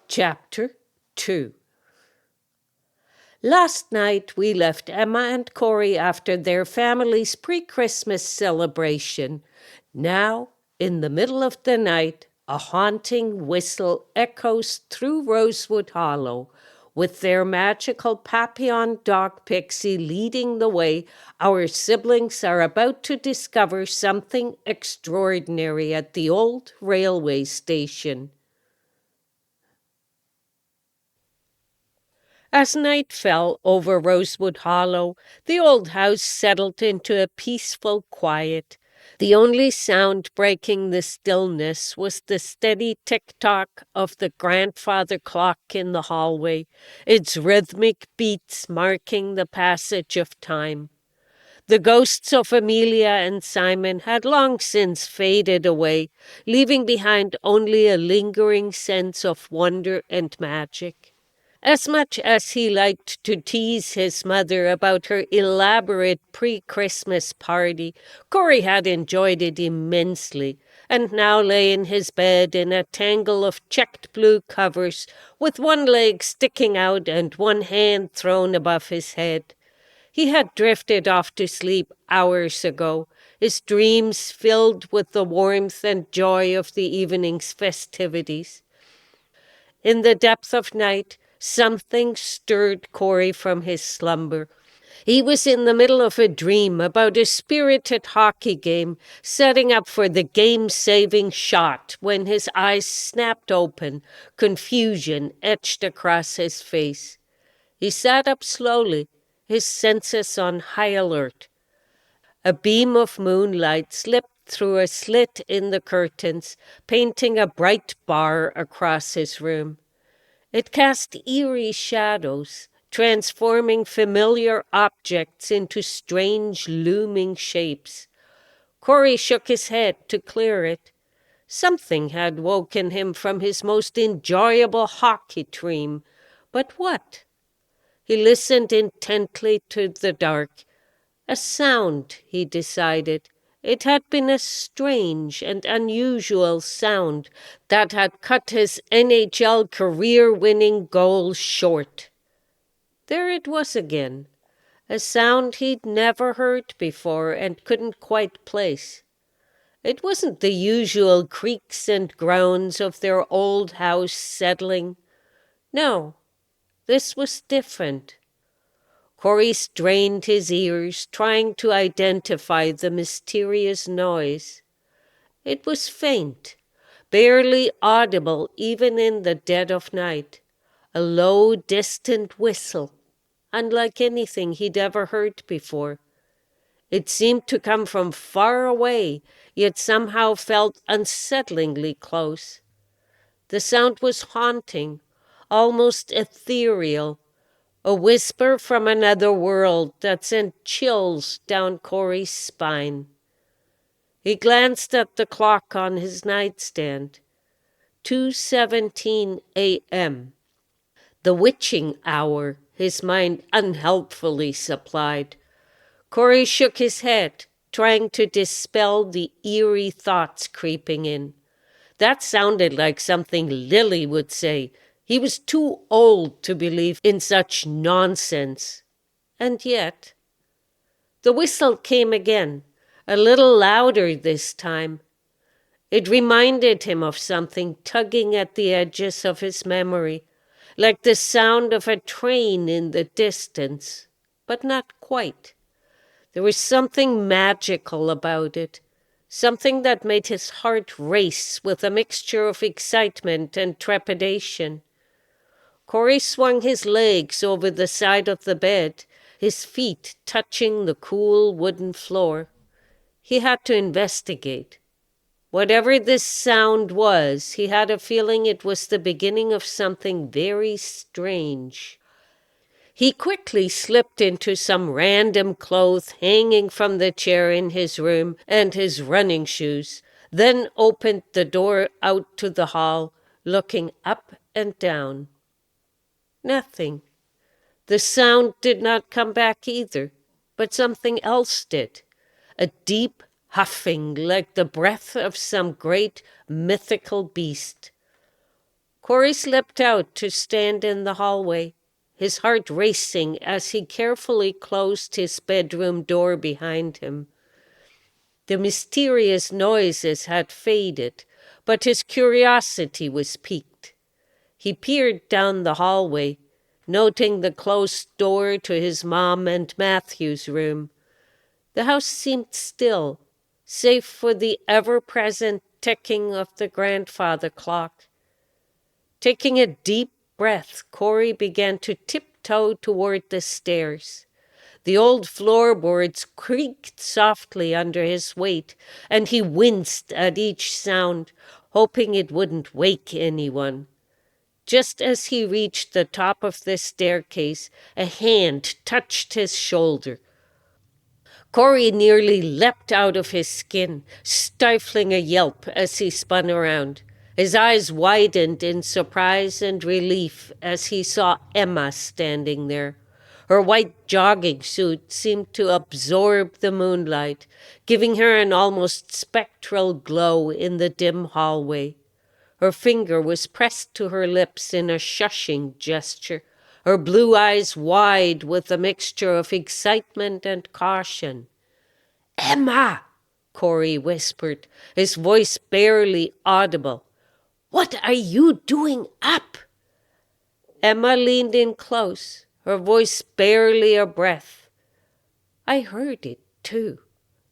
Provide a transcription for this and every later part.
Chapter 2. Last night we left Emma and Cory after their family's pre-Christmas celebration. Now, in the middle of the night, a haunting whistle echoes through Rosewood Hollow. With their magical Papillon dog Pixie leading the way, our siblings are about to discover something extraordinary at the old railway station. As night fell over Rosewood Hollow, the old house settled into a peaceful quiet. The only sound breaking the stillness was the steady tick-tock of the grandfather clock in the hallway, its rhythmic beats marking the passage of time. The ghosts of Amelia and Simon had long since faded away, leaving behind only a lingering sense of wonder and magic. As much as he liked to tease his mother about her elaborate pre-Christmas party, Cory had enjoyed it immensely, and now lay in his bed in a tangle of checked blue covers, with one leg sticking out and one hand thrown above his head. He had drifted off to sleep hours ago, his dreams filled with the warmth and joy of the evening's festivities. In the depth of night, something stirred Cory from his slumber. He was in the middle of a dream about a spirited hockey game, setting up for the game-saving shot when his eyes snapped open, confusion etched across his face. He sat up slowly, his senses on high alert. A beam of moonlight slipped through a slit in the curtains, painting a bright bar across his room. It cast eerie shadows, transforming familiar objects into strange looming shapes. Cory shook his head to clear it. Something had woken him from his most enjoyable hockey dream. But what? He listened intently to the dark. A sound, he decided. It had been a strange and unusual sound that had cut his NHL career-winning goal short. There it was again, a sound he'd never heard before and couldn't quite place. It wasn't the usual creaks and groans of their old house settling. No, this was different. Cory strained his ears, trying to identify the mysterious noise. It was faint, barely audible even in the dead of night. A low, distant whistle, unlike anything he'd ever heard before. It seemed to come from far away, yet somehow felt unsettlingly close. The sound was haunting, almost ethereal, a whisper from another world that sent chills down Cory's spine. He glanced at the clock on his nightstand. 2:17 a.m. The witching hour, his mind unhelpfully supplied. Cory shook his head, trying to dispel the eerie thoughts creeping in. That sounded like something Lily would say. He was too old to believe in such nonsense. And yet, the whistle came again, a little louder this time. It reminded him of something tugging at the edges of his memory, like the sound of a train in the distance, but not quite. There was something magical about it, something that made his heart race with a mixture of excitement and trepidation. Cory swung his legs over the side of the bed, his feet touching the cool wooden floor. He had to investigate. Whatever this sound was, he had a feeling it was the beginning of something very strange. He quickly slipped into some random clothes hanging from the chair in his room and his running shoes, then opened the door out to the hall, looking up and down. Nothing. The sound did not come back either, but something else did. A deep huffing like the breath of some great mythical beast. Cory slipped out to stand in the hallway, his heart racing as he carefully closed his bedroom door behind him. The mysterious noises had faded, but his curiosity was piqued. He peered down the hallway, noting the closed door to his mom and Matthew's room. The house seemed still, save for the ever-present ticking of the grandfather clock. Taking a deep breath, Cory began to tiptoe toward the stairs. The old floorboards creaked softly under his weight, and he winced at each sound, hoping it wouldn't wake anyone. Just as he reached the top of the staircase, a hand touched his shoulder. Cory nearly leapt out of his skin, stifling a yelp as he spun around. His eyes widened in surprise and relief as he saw Emma standing there. Her white jogging suit seemed to absorb the moonlight, giving her an almost spectral glow in the dim hallway. Her finger was pressed to her lips in a shushing gesture, her blue eyes wide with a mixture of excitement and caution. "Emma!" Cory whispered, his voice barely audible. "What are you doing up?" Emma leaned in close, her voice barely a breath. "I heard it, too.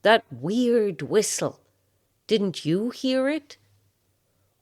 That weird whistle. Didn't you hear it?"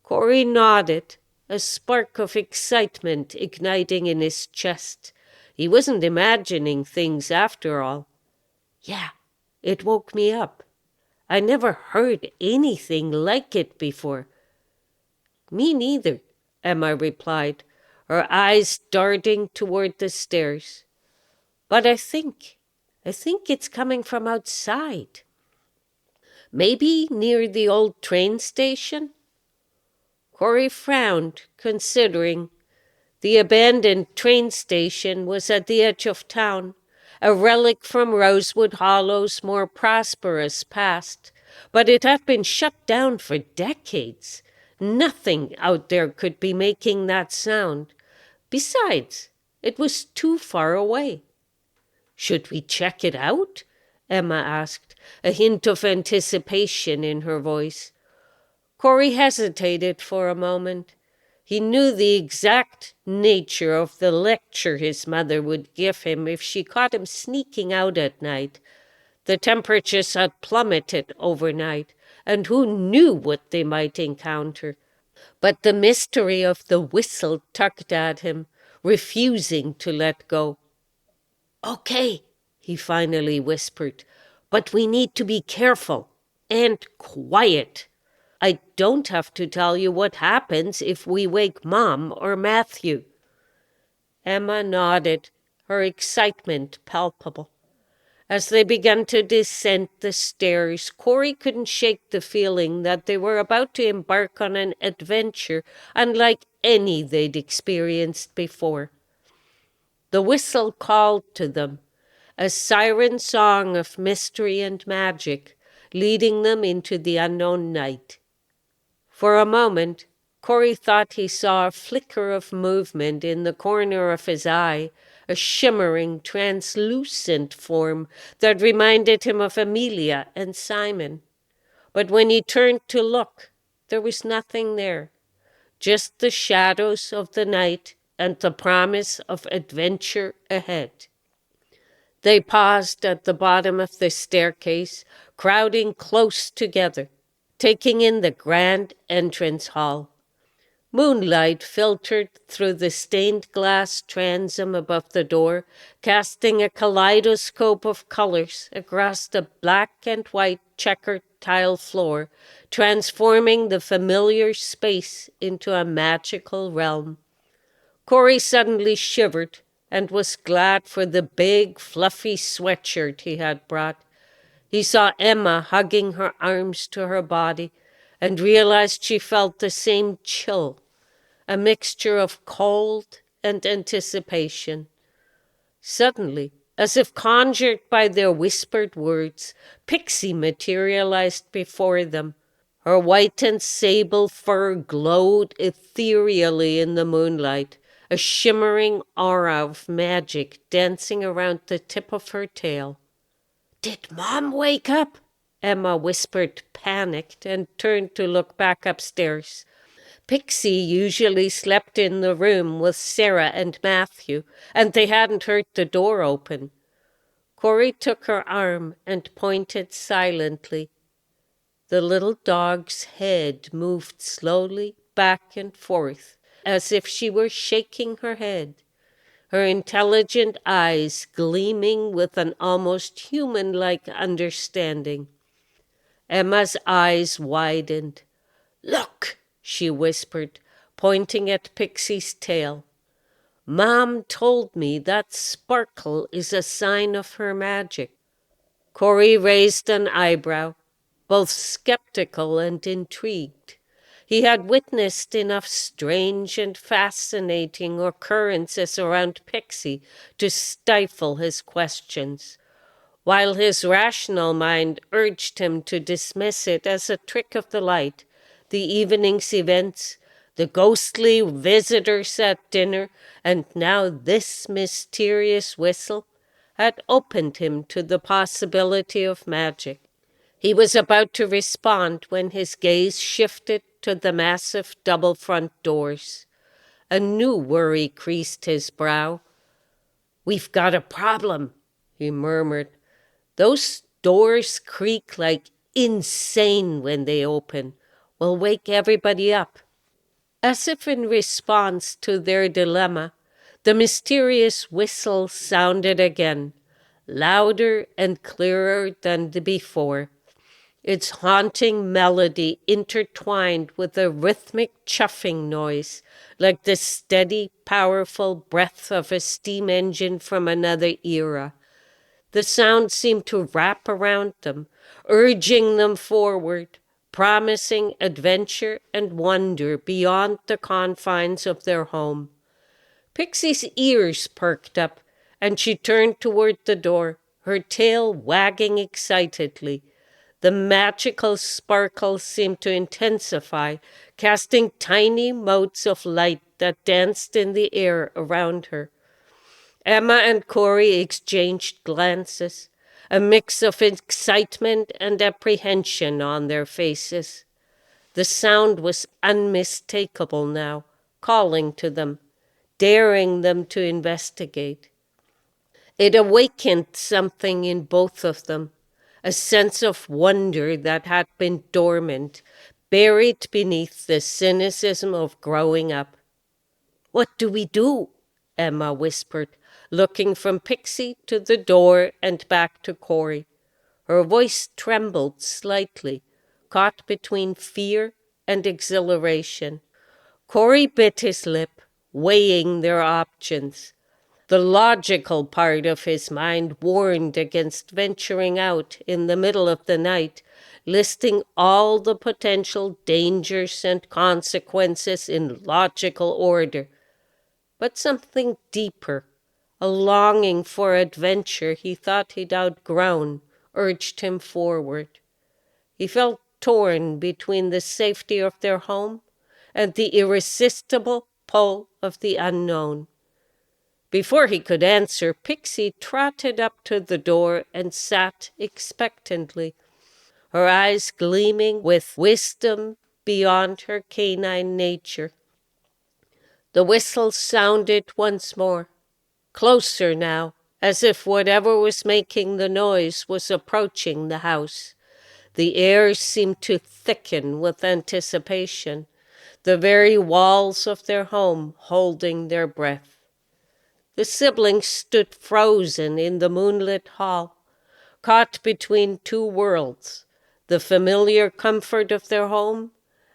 Cory nodded, a spark of excitement igniting in his chest. He wasn't imagining things after all. "Yeah, it woke me up. I never heard anything like it before." "Me neither," Emma replied, her eyes darting toward the stairs. "But I think it's coming from outside. Maybe near the old train station?" Cory frowned, considering. The abandoned train station was at the edge of town, a relic from Rosewood Hollow's more prosperous past, but it had been shut down for decades. Nothing out there could be making that sound. Besides, it was too far away. "Should we check it out?" Emma asked, a hint of anticipation in her voice. Cory hesitated for a moment. He knew the exact nature of the lecture his mother would give him if she caught him sneaking out at night. The temperatures had plummeted overnight, and who knew what they might encounter? But the mystery of the whistle tugged at him, refusing to let go. "Okay," he finally whispered, "but we need to be careful and quiet. I don't have to tell you what happens if we wake Mom or Matthew." Emma nodded, her excitement palpable. As they began to descend the stairs, Cory couldn't shake the feeling that they were about to embark on an adventure unlike any they'd experienced before. The whistle called to them, a siren song of mystery and magic, leading them into the unknown night. For a moment, Cory thought he saw a flicker of movement in the corner of his eye, a shimmering, translucent form that reminded him of Amelia and Simon. But when he turned to look, there was nothing there, just the shadows of the night and the promise of adventure ahead. They paused at the bottom of the staircase, crowding close together, taking in the grand entrance hall. Moonlight filtered through the stained glass transom above the door, casting a kaleidoscope of colors across the black and white checkered tile floor, transforming the familiar space into a magical realm. Cory suddenly shivered and was glad for the big, fluffy sweatshirt he had brought. He saw Emma hugging her arms to her body and realized she felt the same chill, a mixture of cold and anticipation. Suddenly, as if conjured by their whispered words, Pixie materialized before them, Her white and sable fur glowed ethereally in the moonlight, a shimmering aura of magic dancing around the tip of her tail. "Did Mom wake up?" Emma whispered, panicked, and turned to look back upstairs. Pixie usually slept in the room with Sarah and Matthew, and they hadn't heard the door open. Cory took her arm and pointed silently. The little dog's head moved slowly back and forth, as if she were shaking her head, her intelligent eyes gleaming with an almost human-like understanding. Emma's eyes widened. "Look," she whispered, pointing at Pixie's tail. "Mom told me that sparkle is a sign of her magic." Cory raised an eyebrow, both skeptical and intrigued. He had witnessed enough strange and fascinating occurrences around Pixie to stifle his questions, while his rational mind urged him to dismiss it as a trick of the light. The evening's events, the ghostly visitors at dinner, and now this mysterious whistle had opened him to the possibility of magic. He was about to respond when his gaze shifted to the massive double front doors. A new worry creased his brow. "We've got a problem," he murmured. "Those doors creak like insane when they open. We'll wake everybody up." As if in response to their dilemma, the mysterious whistle sounded again, louder and clearer than before, its haunting melody intertwined with a rhythmic chuffing noise, like the steady, powerful breath of a steam engine from another era. The sound seemed to wrap around them, urging them forward, promising adventure and wonder beyond the confines of their home. Pixie's ears perked up, and she turned toward the door, her tail wagging excitedly. The magical sparkle seemed to intensify, casting tiny motes of light that danced in the air around her. Emma and Cory exchanged glances, a mix of excitement and apprehension on their faces. The sound was unmistakable now, calling to them, daring them to investigate. It awakened something in both of them, a sense of wonder that had been dormant, buried beneath the cynicism of growing up. "What do we do?" Emma whispered, looking from Pixie to the door and back to Cory. Her voice trembled slightly, caught between fear and exhilaration. Cory bit his lip, weighing their options. The logical part of his mind warned against venturing out in the middle of the night, listing all the potential dangers and consequences in logical order. But something deeper, a longing for adventure he thought he'd outgrown, urged him forward. He felt torn between the safety of their home and the irresistible pull of the unknown. Before he could answer, Pixie trotted up to the door and sat expectantly, her eyes gleaming with wisdom beyond her canine nature. The whistle sounded once more, closer now, as if whatever was making the noise was approaching the house. The air seemed to thicken with anticipation, the very walls of their home holding their breath. The siblings stood frozen in the moonlit hall, caught between two worlds, the familiar comfort of their home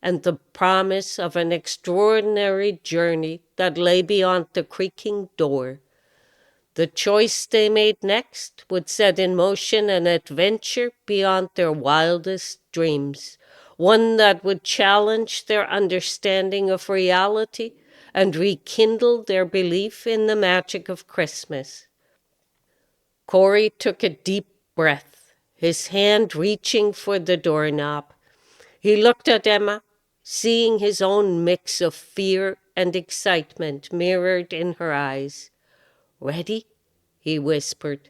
and the promise of an extraordinary journey that lay beyond the creaking door. The choice they made next would set in motion an adventure beyond their wildest dreams, one that would challenge their understanding of reality and rekindle their belief in the magic of Christmas. Cory took a deep breath, his hand reaching for the doorknob. He looked at Emma, seeing his own mix of fear and excitement mirrored in her eyes. "Ready?" he whispered.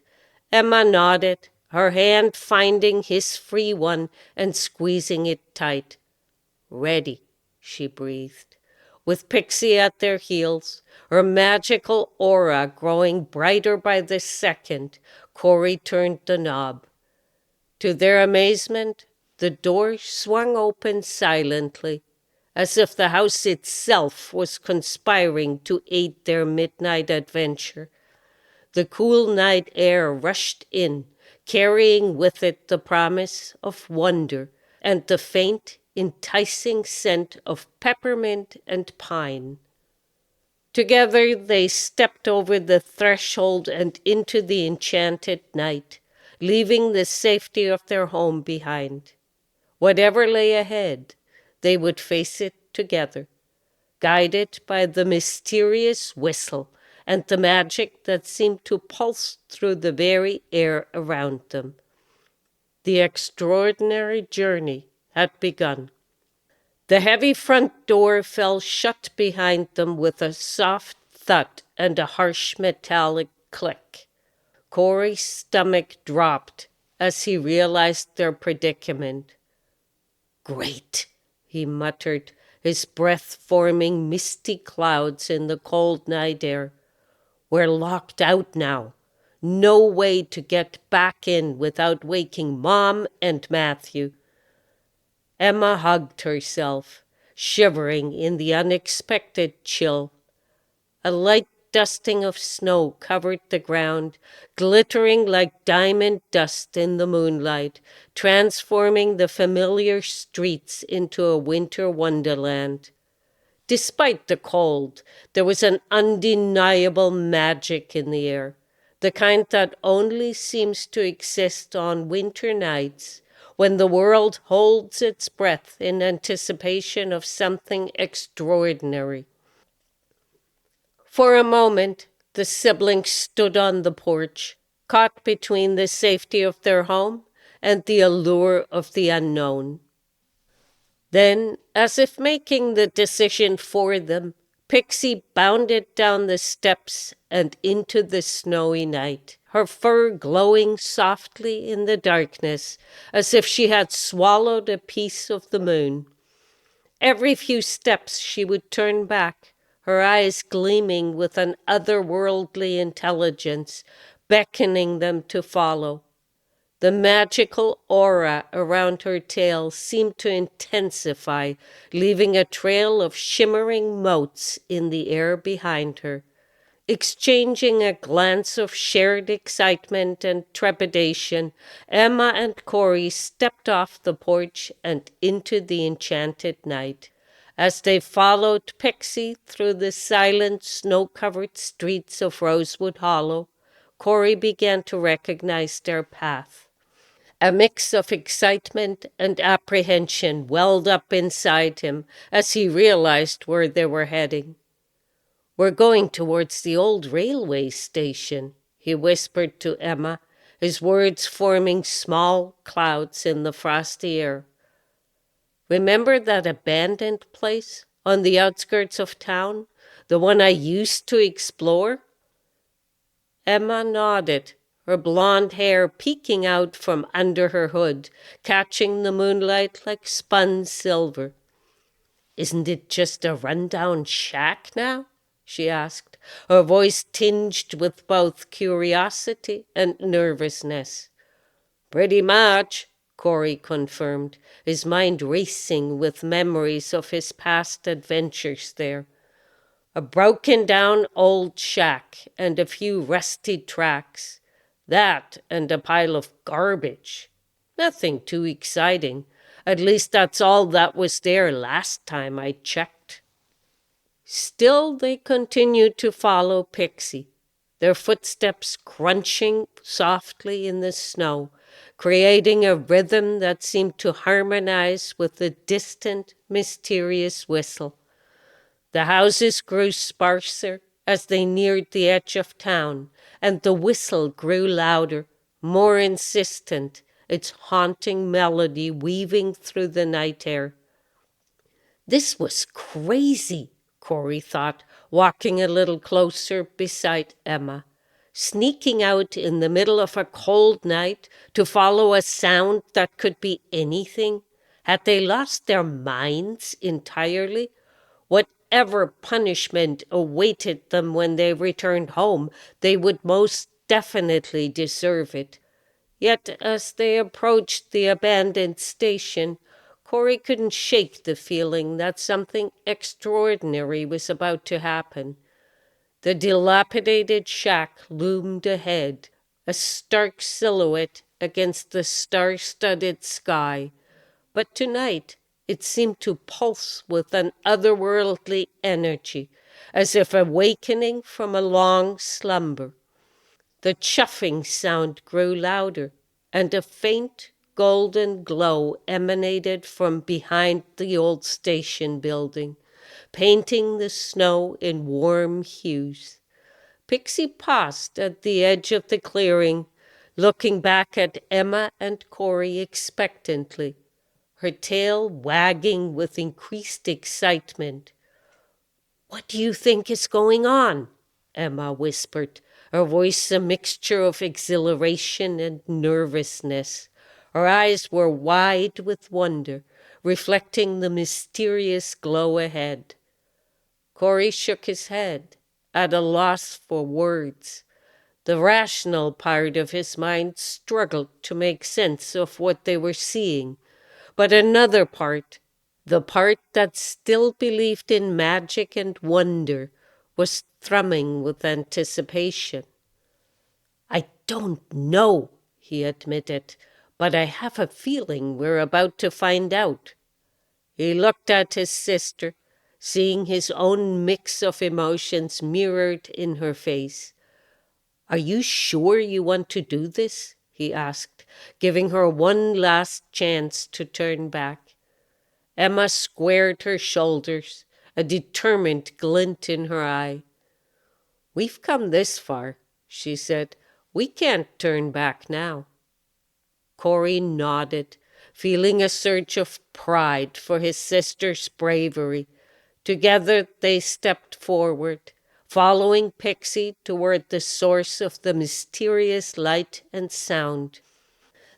Emma nodded, her hand finding his free one and squeezing it tight. "Ready," she breathed. With Pixie at their heels, her magical aura growing brighter by the second, Cory turned the knob. To their amazement, the door swung open silently, as if the house itself was conspiring to aid their midnight adventure. The cool night air rushed in, carrying with it the promise of wonder and the faint, enticing scent of peppermint and pine. Together they stepped over the threshold and into the enchanted night, leaving the safety of their home behind. Whatever lay ahead, they would face it together, guided by the mysterious whistle and the magic that seemed to pulse through the very air around them. The extraordinary journey had begun. The heavy front door fell shut behind them with a soft thud and a harsh metallic click. Cory's stomach dropped as he realized their predicament. "Great," he muttered, his breath forming misty clouds in the cold night air. "We're locked out now. No way to get back in without waking Mom and Matthew." Emma hugged herself, shivering in the unexpected chill. A light dusting of snow covered the ground, glittering like diamond dust in the moonlight, transforming the familiar streets into a winter wonderland. Despite the cold, there was an undeniable magic in the air, the kind that only seems to exist on winter nights, when the world holds its breath in anticipation of something extraordinary. For a moment, the siblings stood on the porch, caught between the safety of their home and the allure of the unknown. Then, as if making the decision for them, Pixie bounded down the steps and into the snowy night, her fur glowing softly in the darkness, as if she had swallowed a piece of the moon. Every few steps she would turn back, her eyes gleaming with an otherworldly intelligence, beckoning them to follow. The magical aura around her tail seemed to intensify, leaving a trail of shimmering motes in the air behind her. Exchanging a glance of shared excitement and trepidation, Emma and Cory stepped off the porch and into the enchanted night. As they followed Pixie through the silent, snow-covered streets of Rosewood Hollow, Cory began to recognize their path. A mix of excitement and apprehension welled up inside him as he realized where they were heading. "We're going towards the old railway station," he whispered to Emma, his words forming small clouds in the frosty air. "Remember that abandoned place on the outskirts of town, the one I used to explore?" Emma nodded, her blonde hair peeking out from under her hood, catching the moonlight like spun silver. "Isn't it just a rundown shack now?" she asked, her voice tinged with both curiosity and nervousness. "Pretty much," Cory confirmed, his mind racing with memories of his past adventures there. A broken-down old shack and a few rusty tracks. That and a pile of garbage. Nothing too exciting. At least that's all that was there last time I checked." Still they continued to follow Pixie, their footsteps crunching softly in the snow, creating a rhythm that seemed to harmonize with the distant, mysterious whistle. The houses grew sparser as they neared the edge of town, and the whistle grew louder, more insistent, its haunting melody weaving through the night air. This was crazy, Cory thought, walking a little closer beside Emma. Sneaking out in the middle of a cold night to follow a sound that could be anything? Had they lost their minds entirely? Whatever punishment awaited them when they returned home, they would most definitely deserve it. Yet as they approached the abandoned station, Cory couldn't shake the feeling that something extraordinary was about to happen. The dilapidated shack loomed ahead, a stark silhouette against the star-studded sky. But tonight it seemed to pulse with an otherworldly energy, as if awakening from a long slumber. The chuffing sound grew louder, and a faint golden glow emanated from behind the old station building, painting the snow in warm hues. Pixie paused at the edge of the clearing, looking back at Emma and Cory expectantly, her tail wagging with increased excitement. "What do you think is going on?" Emma whispered, her voice a mixture of exhilaration and nervousness. Her eyes were wide with wonder, reflecting the mysterious glow ahead. Cory shook his head, at a loss for words. The rational part of his mind struggled to make sense of what they were seeing, but another part, the part that still believed in magic and wonder, was thrumming with anticipation. "I don't know," he admitted, "but I have a feeling we're about to find out." He looked at his sister, seeing his own mix of emotions mirrored in her face. "Are you sure you want to do this?" he asked, giving her one last chance to turn back. Emma squared her shoulders, a determined glint in her eye. "We've come this far," she said. "We can't turn back now." Cory nodded, feeling a surge of pride for his sister's bravery. Together they stepped forward, following Pixie toward the source of the mysterious light and sound.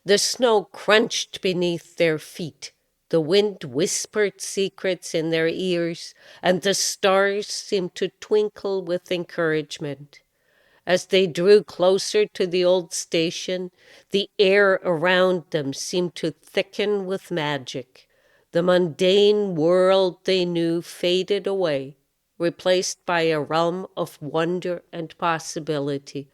The snow crunched beneath their feet, the wind whispered secrets in their ears, and the stars seemed to twinkle with encouragement. As they drew closer to the old station, the air around them seemed to thicken with magic. The mundane world they knew faded away, replaced by a realm of wonder and possibility.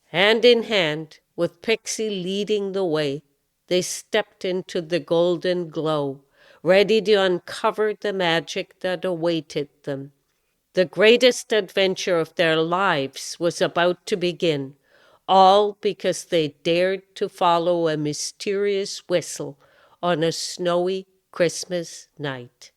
Hand in hand, with Pixie leading the way, they stepped into the golden glow, ready to uncover the magic that awaited them. The greatest adventure of their lives was about to begin, all because they dared to follow a mysterious whistle on a snowy Christmas night.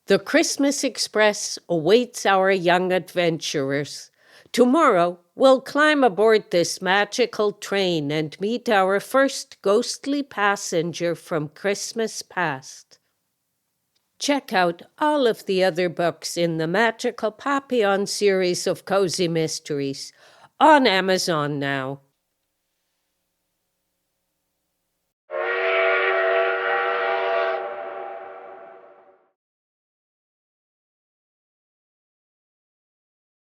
The Christmas Express awaits our young adventurers. Tomorrow, we'll climb aboard this magical train and meet our first ghostly passenger from Christmas past. Check out all of the other books in the Magical Papillon series of cozy mysteries on Amazon now.